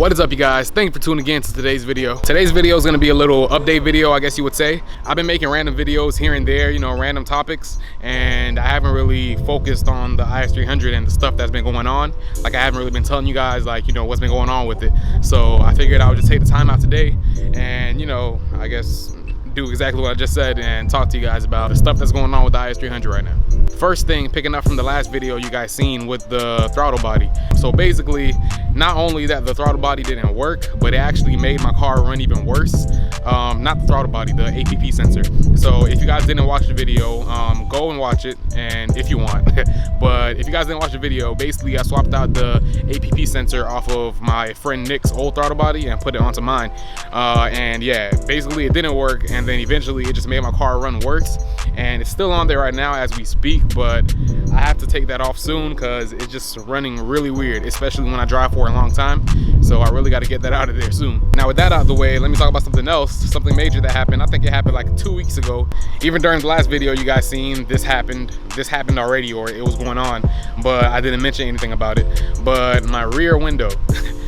What is up, you guys? Thank you for tuning in to today's video. Today's video is going to be a little update video, I guess you would say. I've been making random videos here and there, you know, random topics, and I haven't really focused on the IS300 and the stuff that's been going on. Like, I haven't really been telling you guys, like, you know, what's been going on with it. So I figured I would just take the time out today and, you know, I guess do exactly what I just said and talk to you guys about the stuff that's going on with the IS300 right now. First thing, picking up from the last video you guys seen with the throttle body. So basically, not only that the throttle body didn't work, but it actually made my car run even worse. Not the throttle body, the APP sensor. So if you guys didn't watch the video, go and watch it, and if you want. But if you guys didn't watch the video, basically I swapped out the APP sensor off of my friend Nick's old throttle body and put it onto mine. And yeah, basically it didn't work, and then eventually it just made my car run worse. And it's still on there right now as we speak, but I have to take that off soon because it's just running really weird, especially when I drive for a long time. So I really got to get that out of there soon. Now with that out of the way, let me talk about something else, something major that happened. I think it happened like 2 weeks ago. Even during the last video you guys seen, this happened already, or it was going on, but I didn't mention anything about it. But my rear window.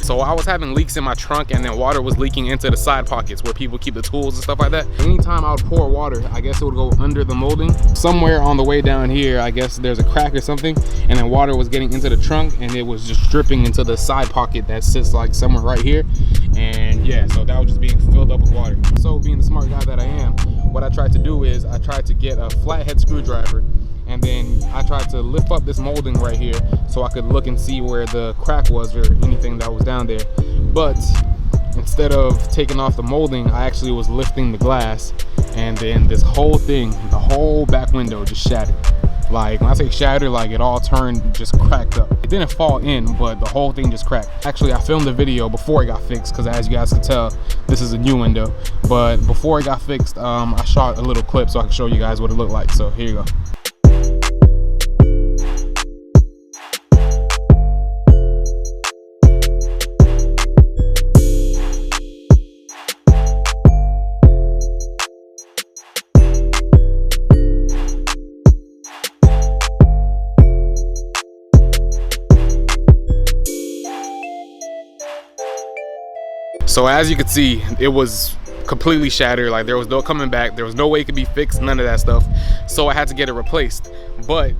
So I was having leaks in my trunk, and then water was leaking into the side pockets where people keep the tools and stuff like that. Anytime I would pour water, I guess it would go under the molding. Somewhere on the way down here, I guess there's a crack or something, and then water was getting into the trunk, and it was just dripping into the side pocket that sits like somewhere right here. And yeah, so that was just being filled up with water. So being the smart guy that I am, what I tried to do is I tried to get a flathead screwdriver, and then I tried to lift up this molding right here so I could look and see where the crack was or anything that was down there. But instead of taking off the molding, I actually was lifting the glass, and then this whole thing, the whole back window just shattered. Like, when I say shattered, like it all turned, just cracked up. It didn't fall in, but the whole thing just cracked. Actually, I filmed the video before it got fixed, because as you guys can tell, this is a new window. But before it got fixed, I shot a little clip so I can show you guys what it looked like. So here you go. So as you can see, it was completely shattered. Like, there was no coming back, there was no way it could be fixed, none of that stuff. So I had to get it replaced, but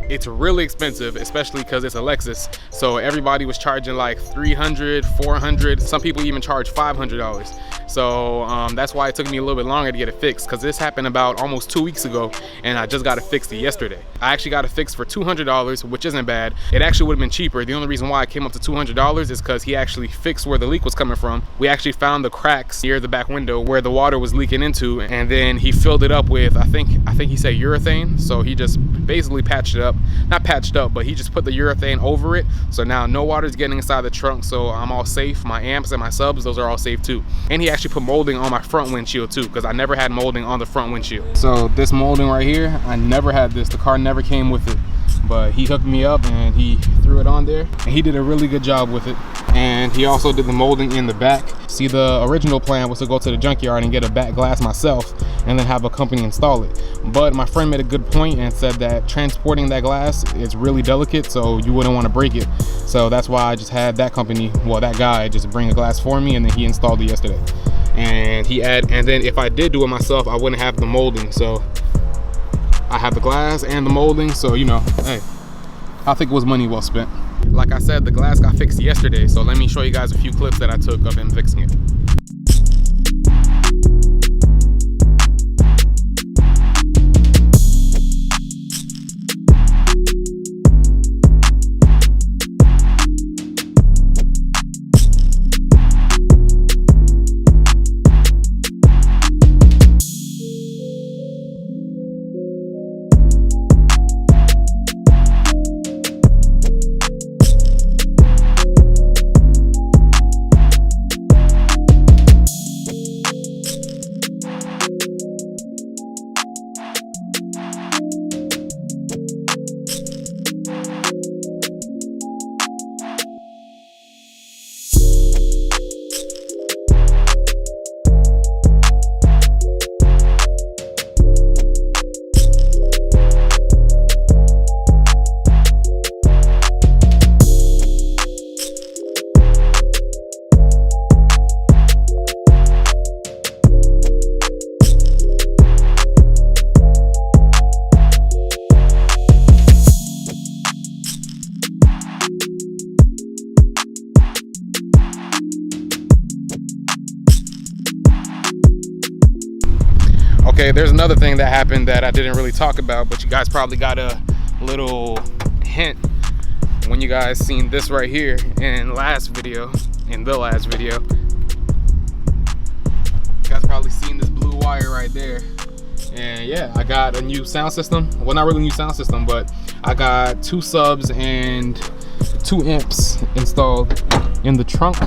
it's really expensive, especially because it's a Lexus. So everybody was charging like $300, $400, some people even charge $500. So that's why it took me a little bit longer to get it fixed, because this happened about almost 2 weeks ago, and I just got it fixed yesterday. I actually got it fixed for $200, which isn't bad. It actually would have been cheaper. The only reason why I came up to $200 is because he actually fixed where the leak was coming from. We actually found the cracks near the back window where the water was leaking into, and then he filled it up with, I think he said urethane. So he just basically patched it up, not patched up, but he just put the urethane over it. So now no water is getting inside the trunk, so I'm all safe. My amps and my subs, those are all safe too. And he actually put molding on my front windshield too, because I never had molding on the front windshield. So this molding right here, I never had this. The car never came with it, but he hooked me up and he threw it on there, and he did a really good job with it. And he also did the molding in the back. See, the original plan was to go to the junkyard and get a back glass myself and then have a company install it. But my friend made a good point and said that transporting that glass is really delicate, so you wouldn't want to break it. So that's why I just had that company, well, that guy, just bring a glass for me, and then he installed it yesterday. And then if I did do it myself, I wouldn't have the molding. So I have the glass and the molding, so you know, hey, I think it was money well spent. Like I said, the glass got fixed yesterday, so let me show you guys a few clips that I took of him fixing it. Okay, there's another thing that happened that I didn't really talk about, but you guys probably got a little hint when you guys seen this right here in the last video. You guys probably seen this blue wire right there. And yeah, I got a new sound system. Well, not really a new sound system, but I got 2 subs and 2 amps installed in the trunk.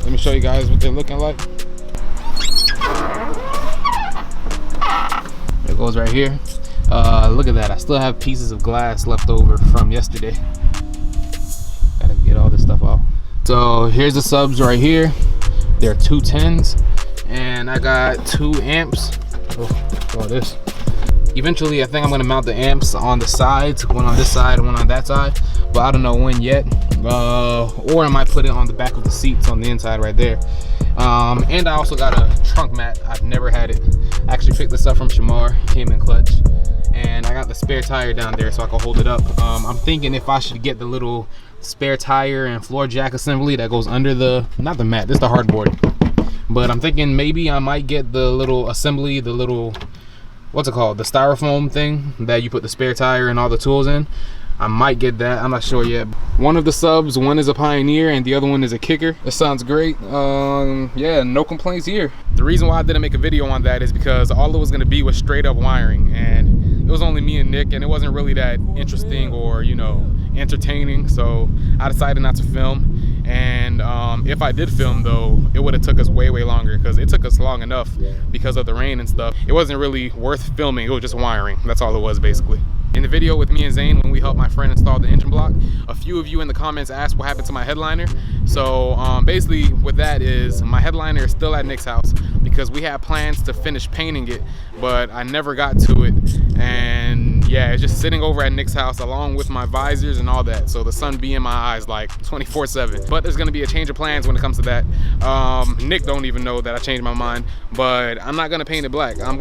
Let me show you guys what they're looking like. It goes right here. Look at that. I still have pieces of glass left over from yesterday. Gotta get all this stuff off. So here's the subs right here. There are 2 10s, and I got 2 amps. Oh, this. Eventually, I think I'm gonna mount the amps on the sides, one on this side and one on that side, but I don't know when yet. Or I might put it on the back of the seats on the inside right there. And I also got a trunk mat. I've never had it. I actually picked this up from Shamar. It came in clutch. And I got the spare tire down there so I can hold it up. I'm thinking if I should get the little spare tire and floor jack assembly that goes under the, not the mat, this is the hardboard. But I'm thinking maybe I might get the little assembly, the little, what's it called? The styrofoam thing that you put the spare tire and all the tools in. I might get that, I'm not sure yet. One of the subs, one is a Pioneer and the other one is a Kicker. It sounds great. Yeah, no complaints here. The reason why I didn't make a video on that is because all it was gonna be was straight up wiring, and it was only me and Nick, and it wasn't really that interesting or, you know, entertaining, so I decided not to film. And if I did film though, it would have took us way longer, because it took us long enough because of the rain and stuff. It wasn't really worth filming, it was just wiring. That's all it was basically. In the video with me and Zane, when we helped my friend install the engine block, a few of you in the comments asked what happened to my headliner. So basically what that is, my headliner is still at Nick's house because we had plans to finish painting it, but I never got to it. And yeah, it's just sitting over at Nick's house along with my visors and all that. So the sun be in my eyes like 24/7. But there's gonna be a change of plans when it comes to that. Nick don't even know that I changed my mind, but I'm not gonna paint it black. I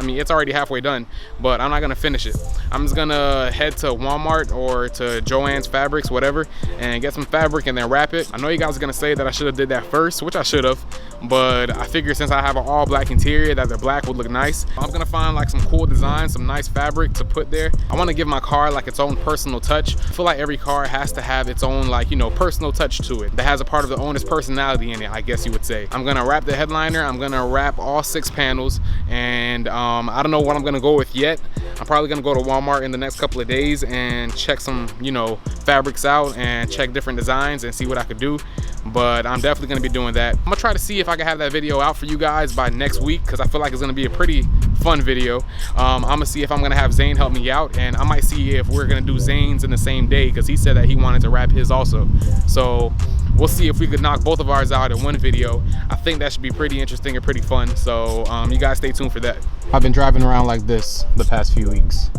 mean, it's already halfway done, but I'm not gonna finish it. I'm just gonna head to Walmart or to Joann's Fabrics, whatever, and get some fabric and then wrap it. I know you guys are gonna say that I should have did that first, which I should have, but I figured since I have an all black interior that the black would look nice. I'm gonna find like some cool designs, some nice fabric to put there. I want to give my car like its own personal touch. I feel like every car has to have its own, like, you know, personal touch to it that has a part of the owner's personality in it, I guess you would say. I'm gonna wrap the headliner, I'm gonna wrap all 6 panels, and I don't know what I'm gonna go with yet. I'm probably gonna go to Walmart in the next couple of days and check some, you know, fabrics out and check different designs and see what I could do. But I'm definitely gonna be doing that. I'm gonna try to see if I can have that video out for you guys by next week, because I feel like it's gonna be a pretty fun video. I'm gonna see if I'm gonna have Zane help me out, and I might see if we're gonna do Zane's in the same day, because he said that he wanted to wrap his also. So we'll see if we could knock both of ours out in one video. I think that should be pretty interesting and pretty fun. So you guys stay tuned for that. I've been driving around like this the past few weeks.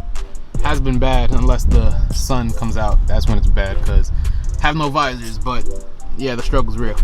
Has been bad unless the sun comes out. That's when it's bad, because have no visors, but yeah, the struggle's real.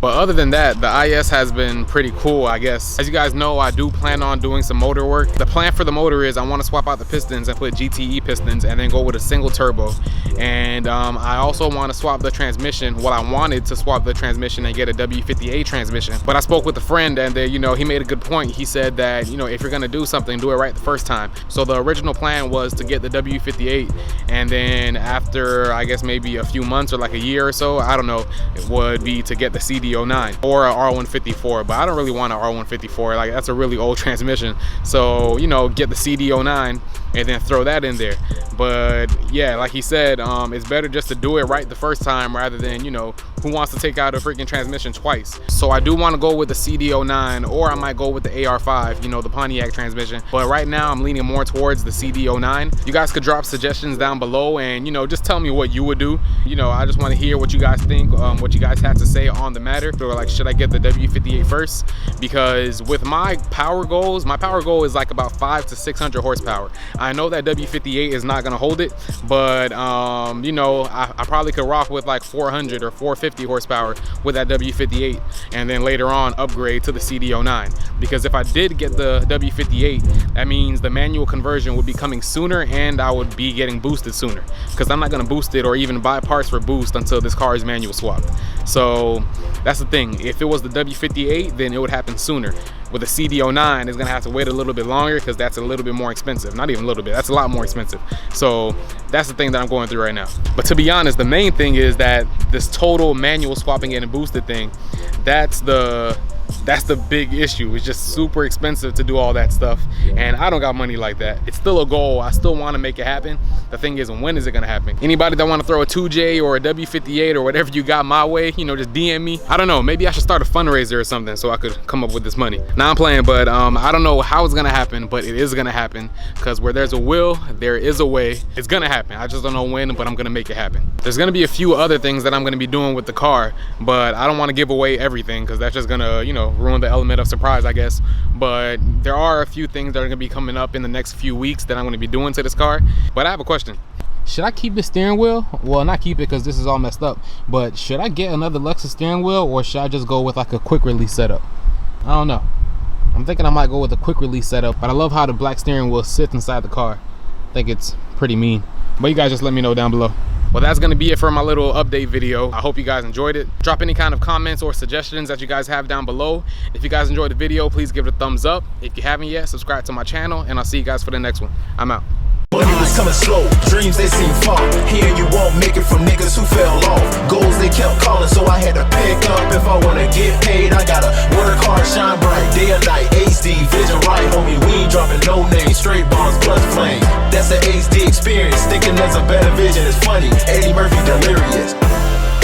But other than that, the IS has been pretty cool, I guess. As you guys know, I do plan on doing some motor work. The plan for the motor is I want to swap out the pistons and put GTE pistons and then go with a single turbo. And I also want to swap the transmission. Well, I wanted to swap the transmission and get a W58 transmission. But I spoke with a friend, and you know, he made a good point. He said that, you know, if you're gonna do something, do it right the first time. So the original plan was to get the W58, and then after, I guess maybe a few months or like a year or so, I don't know, it would be to get the CD09 or a R154. But I don't really want an R154. Like, that's a really old transmission. So, you know, get the CD09 and then throw that in there. But yeah, like he said, it's better just to do it right the first time rather than, you know, who wants to take out a freaking transmission twice. So I do want to go with the CD09, or I might go with the AR5, you know, the Pontiac transmission. But right now I'm leaning more towards the CD09. You guys could drop suggestions down below and, you know, just tell me what you would do. You know, I just want to hear what you guys think, what you guys have to say on the matter. Or like, should I get the W58 first? Because with my power goals, my power goal is like about 500 to 600 horsepower. I know that W58 is not gonna hold it, but you know, I probably could rock with like 400 or 450 horsepower with that W58, and then later on upgrade to the CD09. Because if I did get the W58, that means the manual conversion would be coming sooner, and I would be getting boosted sooner, because I'm not gonna boost it or even buy parts for boost until this car is manual swapped. So That's the thing. If it was the W58, then it would happen sooner. With the CD09, it's gonna have to wait a little bit longer because that's a little bit more expensive. Not even a little bit, that's a lot more expensive. So that's the thing that I'm going through right now. But to be honest, the main thing is that this total manual swapping and boosted thing, that's the big issue. It's just super expensive to do all that stuff, and I don't got money like that. It's still a goal. I still want to make it happen. The thing is, when is it gonna happen? Anybody that want to throw a 2J or a W58 or whatever you got my way, you know, just DM me. I don't know, maybe I should start a fundraiser or something so I could come up with this money. Now I'm playing, but I don't know how it's gonna happen, but it is gonna happen, because where there's a will, there is a way. It's gonna happen. I just don't know when, but I'm gonna make it happen. There's gonna be a few other things that I'm gonna be doing with the car, but I don't want to give away everything because that's just gonna, you know, ruin the element of surprise, I guess. But there are a few things that are gonna be coming up in the next few weeks that I'm gonna be doing to this car. But I have a question. Should I keep the steering wheel? Well, not keep it because this is all messed up, but should I get another Lexus steering wheel, or should I just go with like a quick release setup? I don't know. I'm thinking I might go with a quick release setup, but I love how the black steering wheel sits inside the car. I think it's pretty mean. But you guys just let me know down below. Well, that's gonna be it for my little update video. I hope you guys enjoyed it. Drop any kind of comments or suggestions that you guys have down below. If you guys enjoyed the video, please give it a thumbs up. If you haven't yet, subscribe to my channel, and I'll see you guys for the next one. I'm out. Money was coming slow, dreams they seem far. Here you won't make it from niggas who fell off. Goals they kept calling, so I had to pick up. If I wanna get paid, I gotta work hard, shine bright, day or night. HD, vision right, homie, we ain't dropping no names. Straight bonds plus flame, that's the HD experience. Thinking there's a better vision is funny. Eddie Murphy delirious.